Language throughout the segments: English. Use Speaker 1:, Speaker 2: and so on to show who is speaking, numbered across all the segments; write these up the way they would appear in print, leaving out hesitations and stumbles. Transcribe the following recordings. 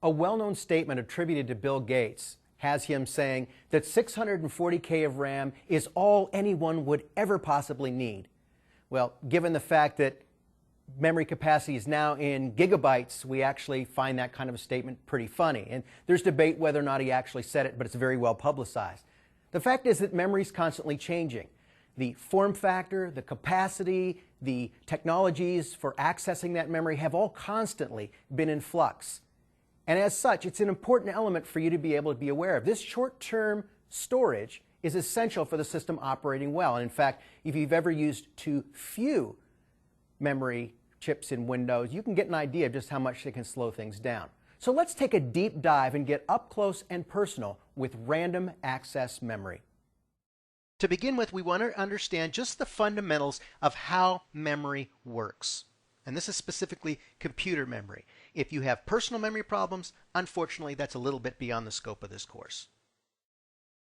Speaker 1: A well-known statement attributed to Bill Gates has him saying that 640K of RAM is all anyone would ever possibly need. Well, given the fact that memory capacity is now in gigabytes, we actually find that kind of a statement pretty funny. And there's debate whether or not he actually said it, but it's very well publicized. The fact is that memory is constantly changing. The form factor, the capacity, the technologies for accessing that memory have all constantly been in flux. And as such, it's an important element for you to be able to be aware of. This short-term storage is essential for the system operating well. And in fact, if you've ever used too few memory chips in Windows, you can get an idea of just how much they can slow things down. So let's take a deep dive and get up close and personal with random access memory. To begin with, we want to understand just the fundamentals of how memory works. And this is specifically computer memory. If you have personal memory problems, unfortunately, that's a little bit beyond the scope of this course.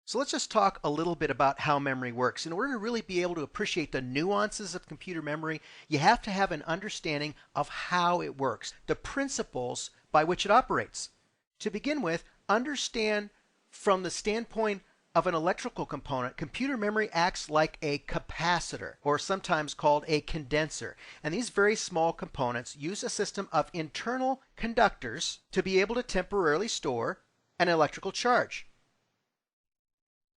Speaker 1: So let's just talk a little bit about how memory works. In order to really be able to appreciate the nuances of computer memory, you have to have an understanding of how it works, the principles by which it operates. To begin with, understand from the standpoint of an electrical component, computer memory acts like a capacitor, or sometimes called a condenser. And these very small components use a system of internal conductors to be able to temporarily store an electrical charge.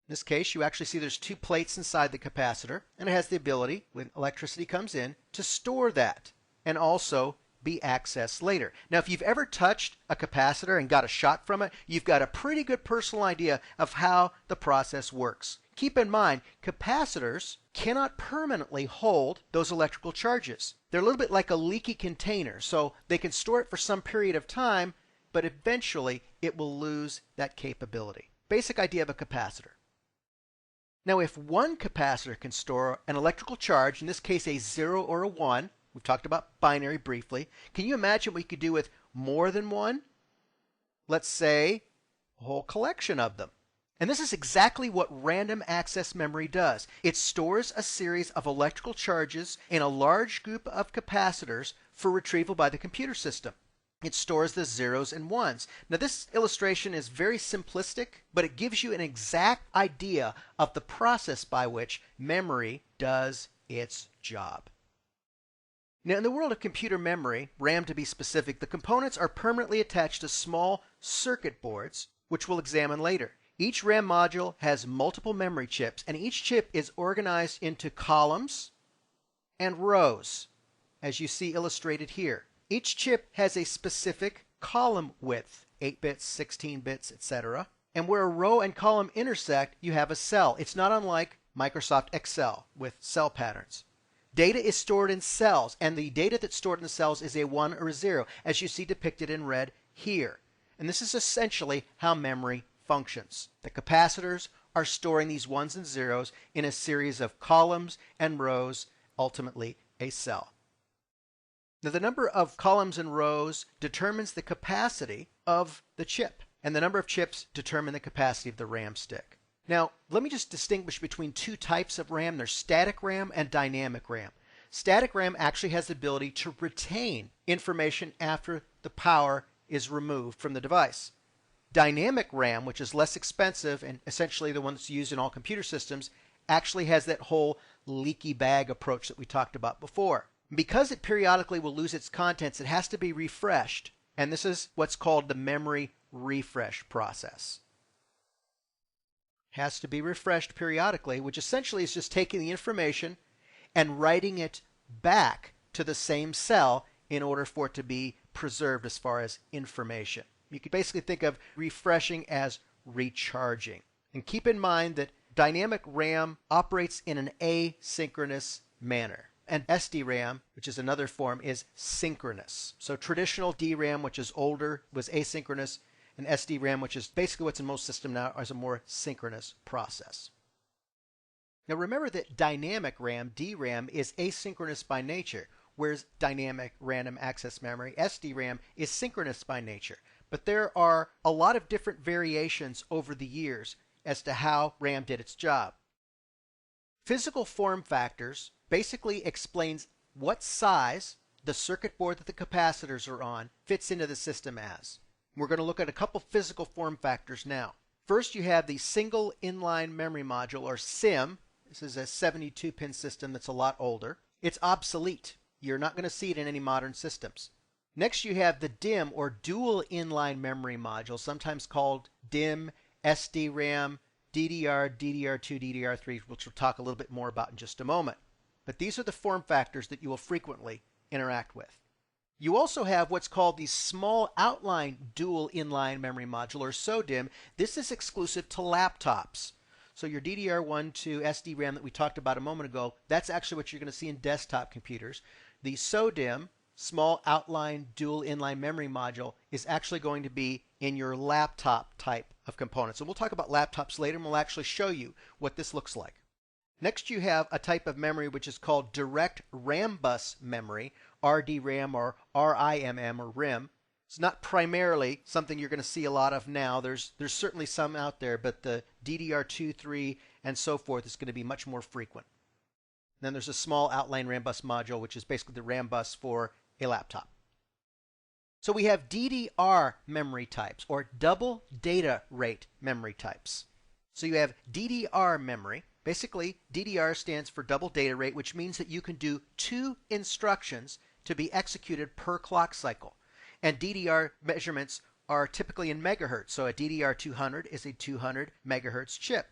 Speaker 1: In this case, you actually see there's two plates inside the capacitor, and it has the ability, when electricity comes in, to store that and also be accessed later. Now, if you've ever touched a capacitor and got a shock from it, you've got a pretty good personal idea of how the process works. Keep in mind, capacitors cannot permanently hold those electrical charges. They're a little bit like a leaky container, so they can store it for some period of time, but eventually it will lose that capability. Basic idea of a capacitor. Now, if one capacitor can store an electrical charge, in this case a 0 or a 1, we've talked about binary briefly, can you imagine what you could do with more than one? Let's say a whole collection of them. And this is exactly what random access memory does. It stores a series of electrical charges in a large group of capacitors for retrieval by the computer system. It stores the zeros and ones. Now, this illustration is very simplistic, but it gives you an exact idea of the process by which memory does its job. Now, in the world of computer memory, RAM to be specific, the components are permanently attached to small circuit boards, which we'll examine later. Each RAM module has multiple memory chips, and each chip is organized into columns and rows, as you see illustrated here. Each chip has a specific column width, 8 bits, 16 bits, etc. And where a row and column intersect, you have a cell. It's not unlike Microsoft Excel with cell patterns. Data is stored in cells, and the data that's stored in the cells is a 1 or a 0, as you see depicted in red here. And this is essentially how memory functions. The capacitors are storing these 1s and 0s in a series of columns and rows, ultimately a cell. Now, the number of columns and rows determines the capacity of the chip, and the number of chips determine the capacity of the RAM stick. Now, let me just distinguish between two types of RAM. There's static RAM and dynamic RAM. Static RAM actually has the ability to retain information after the power is removed from the device. Dynamic RAM, which is less expensive and essentially the one that's used in all computer systems, actually has that whole leaky bag approach that we talked about before. Because it periodically will lose its contents, it has to be refreshed, and this is what's called the memory refresh process. It has to be refreshed periodically, which essentially is just taking the information and writing it back to the same cell in order for it to be preserved as far as information. You could basically think of refreshing as recharging. And keep in mind that dynamic RAM operates in an asynchronous manner. And SDRAM, which is another form, is synchronous. So traditional DRAM, which is older, was asynchronous, and SDRAM, which is basically what's in most systems now, is a more synchronous process. Now remember that dynamic RAM, DRAM, is asynchronous by nature, whereas dynamic random access memory, SDRAM, is synchronous by nature. But there are a lot of different variations over the years as to how RAM did its job. Physical form factors basically explains what size the circuit board that the capacitors are on fits into the system as. We're going to look at a couple physical form factors now. First, you have the single inline memory module, or SIM. This is a 72-pin system that's a lot older. It's obsolete. You're not going to see it in any modern systems. Next, you have the DIMM, or dual inline memory module, sometimes called DIMM, SDRAM, DDR, DDR2, DDR3, which we'll talk a little bit more about in just a moment. But these are the form factors that you will frequently interact with. You also have what's called the small outline dual inline memory module, or SODIMM. This is exclusive to laptops. So your DDR1 to SDRAM that we talked about a moment ago, that's actually what you're going to see in desktop computers. The SODIMM, small outline dual inline memory module, is actually going to be in your laptop type of components. And we'll talk about laptops later, and we'll actually show you what this looks like. Next, you have a type of memory which is called direct RAM bus memory, RDRAM or RIMM or RIM. It's not primarily something you're going to see a lot of now. There's certainly some out there, but the DDR2, 3, and so forth is going to be much more frequent. Then there's a small outline RAM bus module, which is basically the RAM bus for a laptop. So we have DDR memory types, or double data rate memory types. So you have DDR memory. Basically, DDR stands for double data rate, which means that you can do 2 instructions to be executed per clock cycle. And DDR measurements are typically in megahertz. So a DDR200 is a 200 megahertz chip.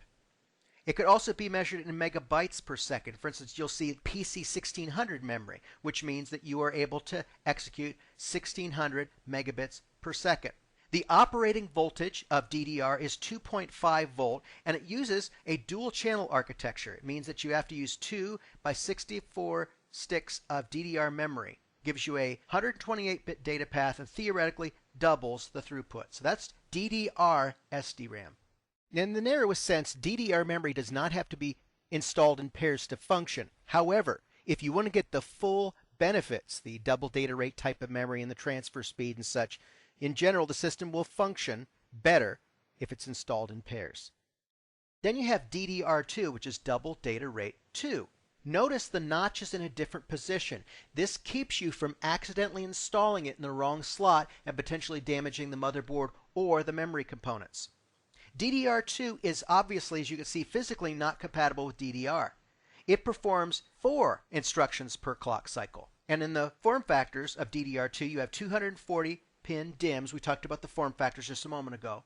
Speaker 1: It could also be measured in megabytes per second. For instance, you'll see PC 1600 memory, which means that you are able to execute 1600 megabits per second. The operating voltage of DDR is 2.5 volt, and it uses a dual channel architecture. It means that you have to use 2 by 64 sticks of DDR memory. Gives you a 128-bit data path and theoretically doubles the throughput. So that's DDR SDRAM. In the narrowest sense, DDR memory does not have to be installed in pairs to function. However, if you want to get the full benefits, the double data rate type of memory and the transfer speed and such, in general, the system will function better if it's installed in pairs. Then you have DDR2, which is double data rate 2. Notice the notch is in a different position. This keeps you from accidentally installing it in the wrong slot and potentially damaging the motherboard or the memory components. DDR2 is obviously, as you can see, physically not compatible with DDR. It performs 4 instructions per clock cycle. And in the form factors of DDR2, you have 240-pin DIMMs. We talked about the form factors just a moment ago.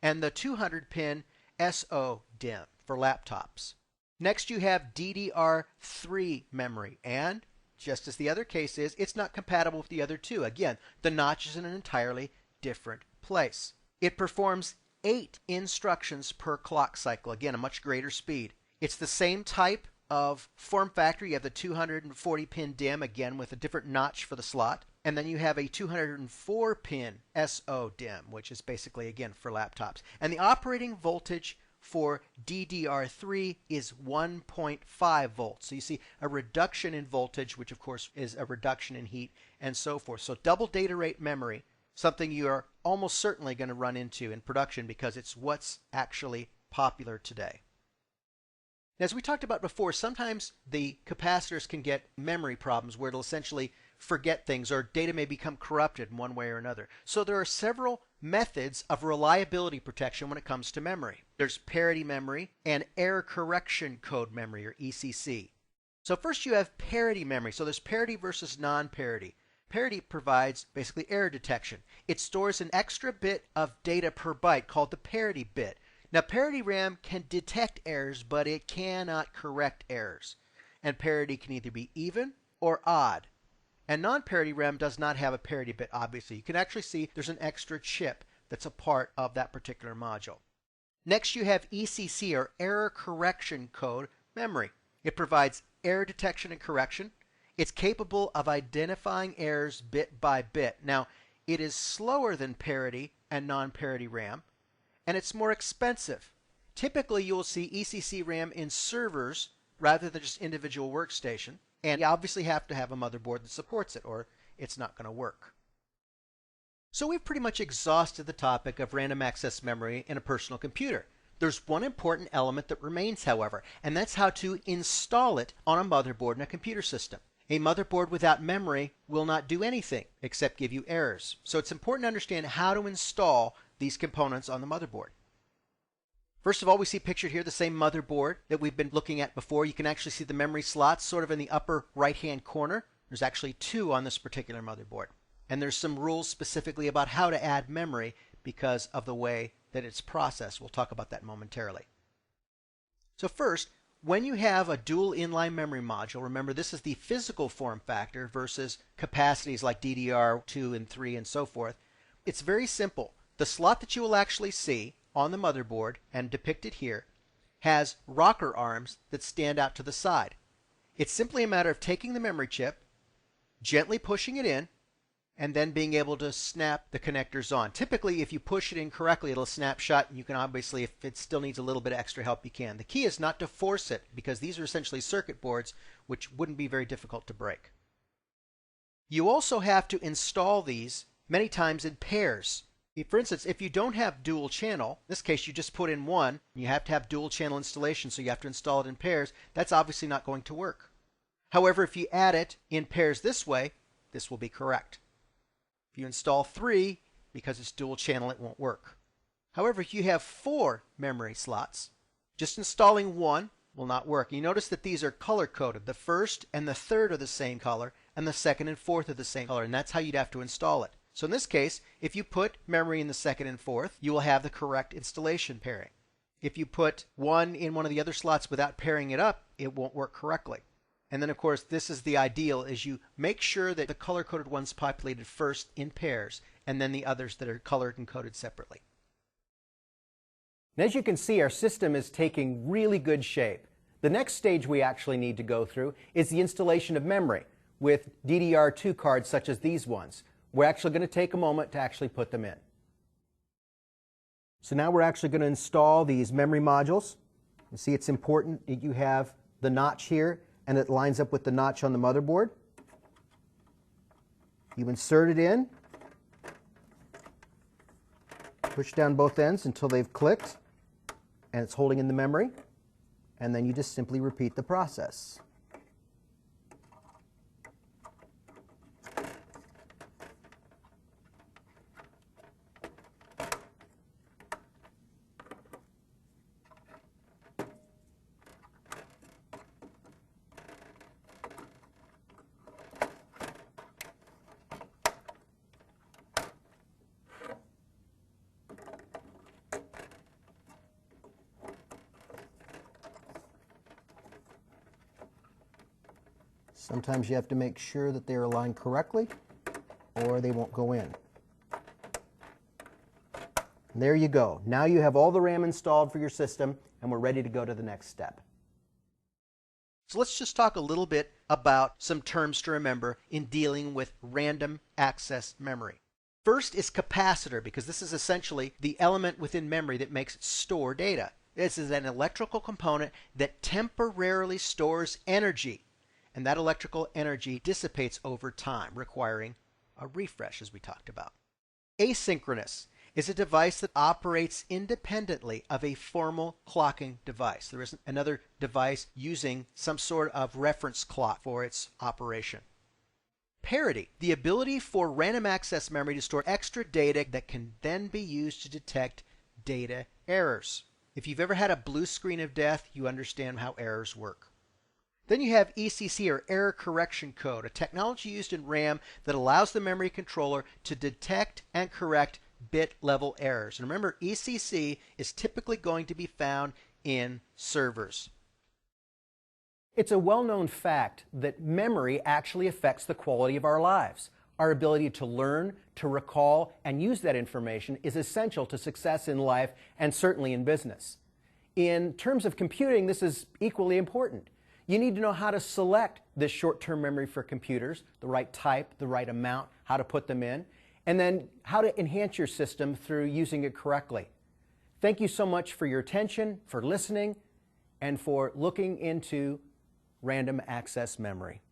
Speaker 1: And the 200-pin SODIMM for laptops. Next, you have DDR3 memory. And just as the other case is, it's not compatible with the other two. Again, the notch is in an entirely different place. It performs 8 instructions per clock cycle. Again, a much greater speed. It's the same type of form factor. You have the 240-pin DIMM, again with a different notch for the slot. And then you have a 204-pin SODIMM, which is basically, again, for laptops. And the operating voltage for DDR3 is 1.5 volts. So you see a reduction in voltage, which of course is a reduction in heat, and so forth. So double data rate memory, something you are almost certainly going to run into in production because it's what's actually popular today. As we talked about before, sometimes the capacitors can get memory problems where it'll essentially forget things, or data may become corrupted in one way or another. So there are several methods of reliability protection when it comes to memory. There's parity memory and error correction code memory, or ECC. So first you have parity memory. So there's parity versus non-parity. Parity provides basically error detection. It stores an extra bit of data per byte called the parity bit. Now, parity RAM can detect errors, but it cannot correct errors. And parity can either be even or odd. And non-parity RAM does not have a parity bit, obviously. You can actually see there's an extra chip that's a part of that particular module. Next, you have ECC, or error correction code memory. It provides error detection and correction. It's capable of identifying errors bit by bit. Now, it is slower than parity and non-parity RAM, and it's more expensive. Typically, you will see ECC RAM in servers rather than just individual workstation, and you obviously have to have a motherboard that supports it, or it's not going to work. So we've pretty much exhausted the topic of random access memory in a personal computer. There's one important element that remains, however, and that's how to install it on a motherboard in a computer system. A motherboard without memory will not do anything except give you errors. So it's important to understand how to install these components on the motherboard. First of all, we see pictured here the same motherboard that we've been looking at before. You can actually see the memory slots sort of in the upper right-hand corner. There's actually 2 on this particular motherboard. And there's some rules specifically about how to add memory because of the way that it's processed. We'll talk about that momentarily. So first, when you have a dual inline memory module, remember this is the physical form factor versus capacities like DDR2 and 3 and so forth. It's very simple. The slot that you will actually see on the motherboard and depicted here has rocker arms that stand out to the side. It's simply a matter of taking the memory chip, gently pushing it in, and then being able to snap the connectors on. Typically, if you push it in correctly, it'll snap shut, and you can obviously, if it still needs a little bit of extra help, you can. The key is not to force it, because these are essentially circuit boards, which wouldn't be very difficult to break. You also have to install these many times in pairs. For instance, if you don't have dual channel, in this case you just put in one, you have to have dual channel installation, so you have to install it in pairs, that's obviously not going to work. However, if you add it in pairs this way, this will be correct. If you install 3, because it's dual channel, it won't work. However, if you have 4 memory slots, just installing one will not work. You notice that these are color coded. The first and the third are the same color, and the second and fourth are the same color, and that's how you'd have to install it. So in this case, if you put memory in the second and fourth, you will have the correct installation pairing. If you put one in one of the other slots without pairing it up, it won't work correctly. And then of course, this is the ideal, is you make sure that the color-coded ones populated first in pairs, and then the others that are colored and coded separately. And as you can see, our system is taking really good shape. The next stage we actually need to go through is the installation of memory with DDR2 cards such as these ones. We're actually going to take a moment to actually put them in. So now we're actually going to install these memory modules. You see, it's important that you have the notch here and it lines up with the notch on the motherboard. You insert it in, push down both ends until they've clicked and it's holding in the memory, and then you just simply repeat the process. Sometimes you have to make sure that they're aligned correctly or they won't go in. And there you go. Now you have all the RAM installed for your system and we're ready to go to the next step. So let's just talk a little bit about some terms to remember in dealing with random access memory. First is capacitor, because this is essentially the element within memory that makes it store data. This is an electrical component that temporarily stores energy. And that electrical energy dissipates over time, requiring a refresh, as we talked about. Asynchronous is a device that operates independently of a formal clocking device. There isn't another device using some sort of reference clock for its operation. Parity, the ability for random access memory to store extra data that can then be used to detect data errors. If you've ever had a blue screen of death, you understand how errors work. Then you have ECC, or Error Correction Code, a technology used in RAM that allows the memory controller to detect and correct bit-level errors. And remember, ECC is typically going to be found in servers. It's a well-known fact that memory actually affects the quality of our lives. Our ability to learn, to recall, and use that information is essential to success in life and certainly in business. In terms of computing, this is equally important. You need to know how to select this short-term memory for computers, the right type, the right amount, how to put them in, and then how to enhance your system through using it correctly. Thank you so much for your attention, for listening, and for looking into random access memory.